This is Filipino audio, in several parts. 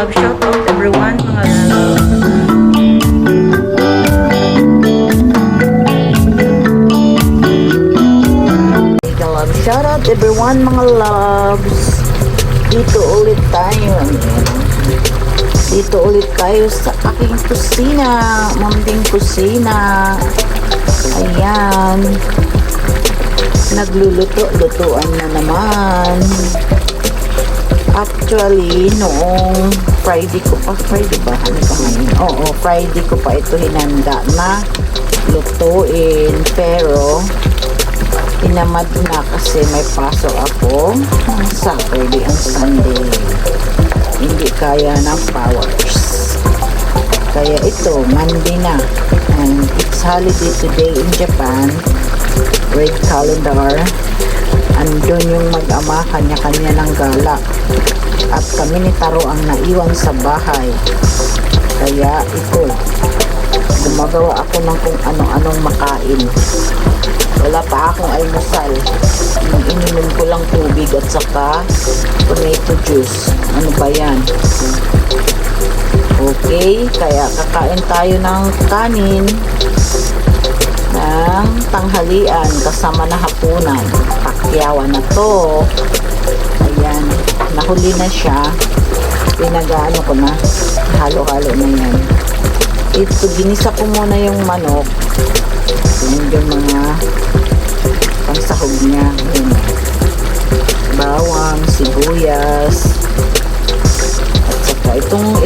love. Shout out everyone, mga love. Shout out everyone, mga loves. Dito ulit tayo. Dito ulit tayo sa aking kusina. Mamding kusina. Ayan. Nagluluto-lutuan na naman. Actually, noong Friday ba? Ano ba ngayon? Oo, Friday ko pa ito hinanda na lutuin. Pero, tinamad na kasi may pasok ako Saturday and Sunday. Hindi kaya ng powers. Kaya ito, Monday na. And it's holiday today in Japan. Red calendar. Andun yung mag-ama, kanya-kanya ng gala. At kami ni Taro ang naiwan sa bahay. Kaya ito, gumagawa ako ng kung ano-anong makain. Wala pa akong almusal. Ininom ko lang tubig at saka tomato juice. Ano ba yan? Okay, kaya kakain tayo ng kanin ng tanghalian kasama na hapunan. Pakyawan na to. Ayan, nahuli na siya. Pinagaano ko na. Halo-halo na yan. Ito, ginisa ko muna yung manok. Yan yung mga pangsahog niya. Yan. Bawang, sibuyas. At saka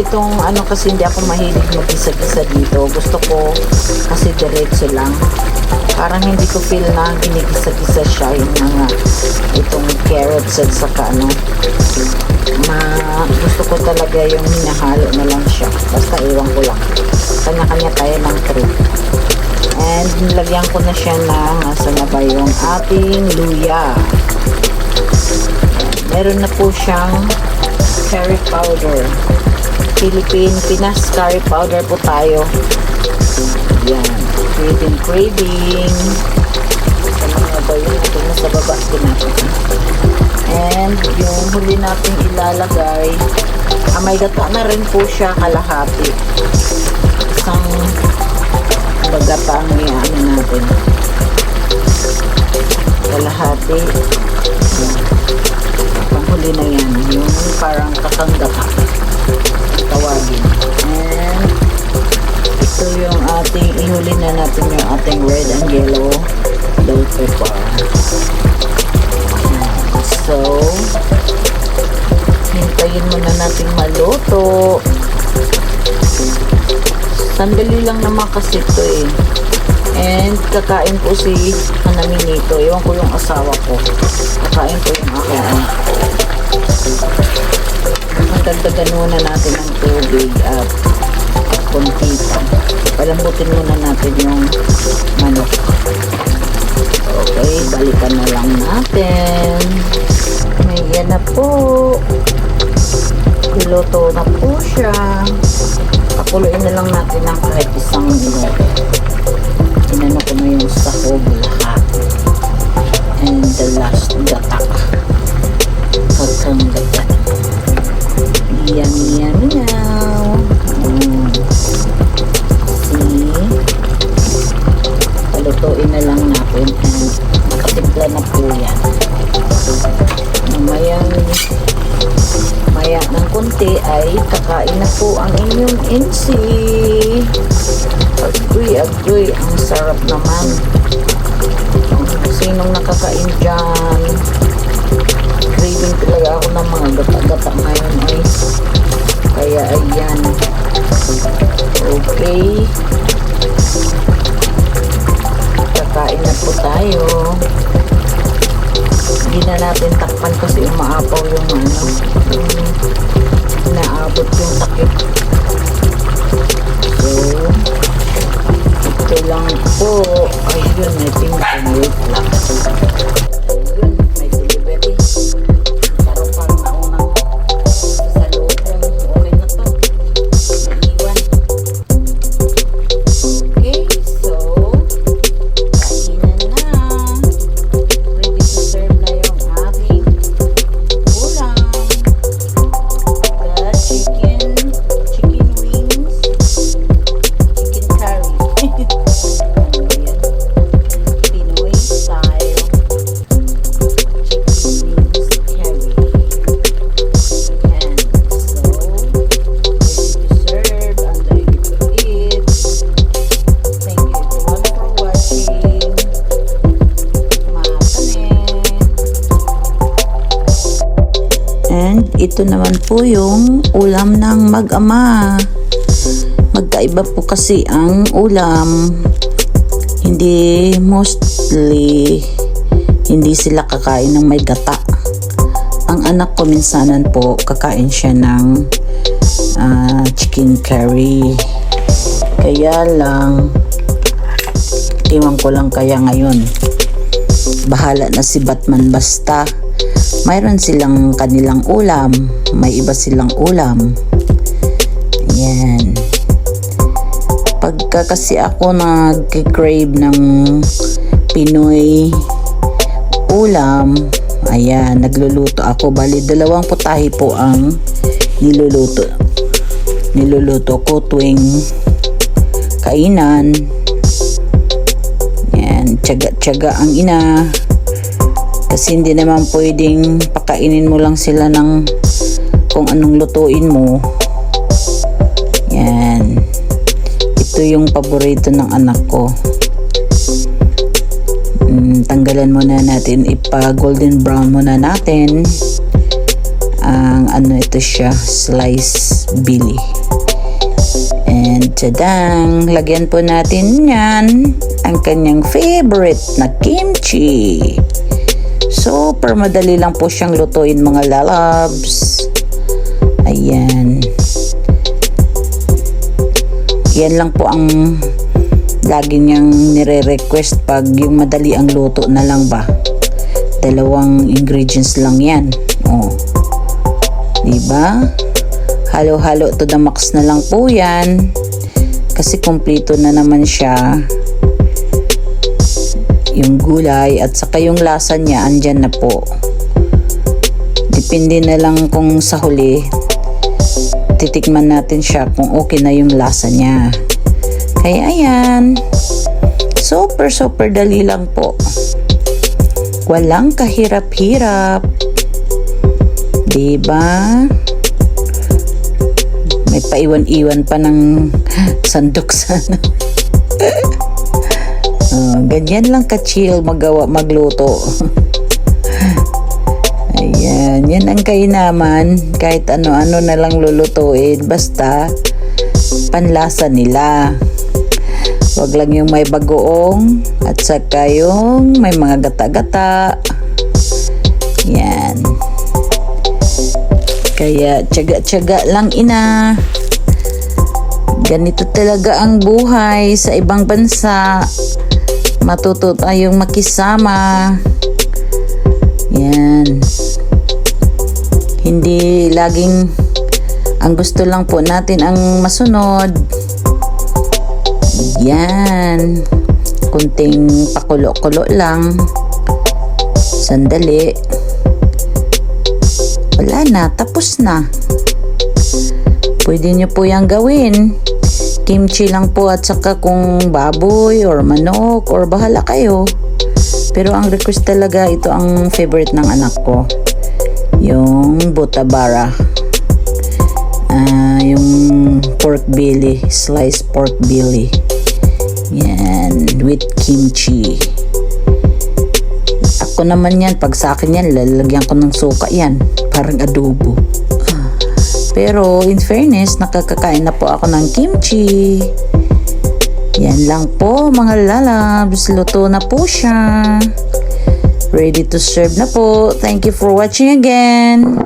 itong ano kasi hindi ako mahilig mag-isa-isa dito. Gusto ko kasi diretso lang. Parang hindi ko feel na ginigisa-gisa siya yung mga itong carrots at saka ano. Gusto ko talaga yung hinahalo na lang siya. Basta iwan ko lang. Kanya-kanya tayo ng trip. And nilagyan ko na siya ng asa na ba yung ating luya. Meron na po siyang curry powder. Pinas curry powder po tayo. Yan. Craving. Ano nga ba yun? Ito na sa baba. And yung huli natin ilalagay, may gata na rin po siya kalahati. Isang bagatang ano natin. Kalahati. Panghuli na yan. Yung parang kakanggata. Tawagin. And ito yung ating ihuli na natin yung ating red and yellow bell pepper. So, hintayin muna natin maluto. Sandali lang naman kasi ito eh. And kakain po si Hanami nito. Ewan ko yung asawa ko. Kakain ko yung akin. Magdagdagan muna natin ang tubig at konti pa. Palambutin muna natin yung manok. Okay, balikan na lang natin. Ayan na po. Luto na po siya. Pakuluin na lang natin ng kahit isang minuto. Inano ko na yung sahog lahat. And the last gata. Pagkang gata. Yum. See? Palutuin na lang natin. And nakatimpla na po yan. Maya ng konti ay kakain na po ang inyong insi. Agoy, ang sarap naman. Sinong nakakain dyan? Craving talaga ako ng mga gata-gata ngayon ay. Kaya ayan. Okay. Kakain na po tayo. Hindi na natin takpan kasi umaapaw yung ano. Naabot yung takip. So, ito lang po. Ayun, may tingin. Wait lang. Ayun, may delivery. Parang naunang sa loob lang. Okay na to. Naiwan. Okay, so kainan na. Ready to serve na yung ating ulam. The chicken Ito naman po yung ulam ng mag-ama. Magkaiba po kasi ang ulam. Mostly hindi sila kakain ng may gata. Ang anak ko minsanan po kakain siya ng chicken curry. Kaya lang, iwan ko lang kaya ngayon. Bahala na si Batman basta. Mayroon silang kanilang ulam. May iba silang ulam. Yan. Pagka kasi ako nag-crave ng Pinoy ulam, ayan, nagluluto ako. Bali, 2 putahe po ang niluluto ko tuwing kainan. Yan, tiyaga-tiyaga ang ina. Kasi hindi naman pwedeng pakainin mo lang sila ng kung anong lutuin mo. Yan. Ito yung paborito ng anak ko. Tanggalan muna natin, ipa-golden brown muna natin. Ang ito siya, slice bili. And tadang, lagyan po natin yan ang kanyang favorite na kimchi. Super madali lang po siyang lutuin mga lalabs. Ayan. Yan lang po ang lagi niyang nire-request pag yung madali ang luto na lang ba. 2 ingredients lang yan. Oh. Diba? Halo-halo to the max na lang po yan. Kasi kumpleto na naman siya. Yung gulay at saka yung lasa niya andyan na po. Depende na lang kung sa huli titikman natin siya kung okay na yung lasa niya. Kaya ayan, super dali lang po. Walang kahirap-hirap. Diba? May paiwan-iwan pa ng sandok sana. Ganyan lang ka-chill magluto. Ayan, yan ang kainaman. Kahit ano-ano na lang lulutuin, basta panlasa nila. Wag lang yung may bagoong at saka yung may mga gata-gata. Yan. Kaya tiyaga-tiyaga lang ina. Ganito talaga ang buhay sa ibang bansa. Matuto tayong makisama. Yan. Hindi laging ang gusto lang po natin ang masunod. Yan. Kunting pakulo-kulo lang. Sandali. Wala na. Tapos na. Pwede nyo po yung gawin. Kimchi lang po at saka kung baboy or manok or bahala kayo. Pero ang request talaga, ito ang favorite ng anak ko. Yung butabara. Yung pork belly, sliced pork belly. Yan, with kimchi. Ako naman yan, pag sa akin yan, lalagyan ko ng suka yan. Parang adobo. Pero in fairness, nakakakain na po ako ng kimchi. Yan lang po mga lalabs. Luto na po siya. Ready to serve na po. Thank you for watching again.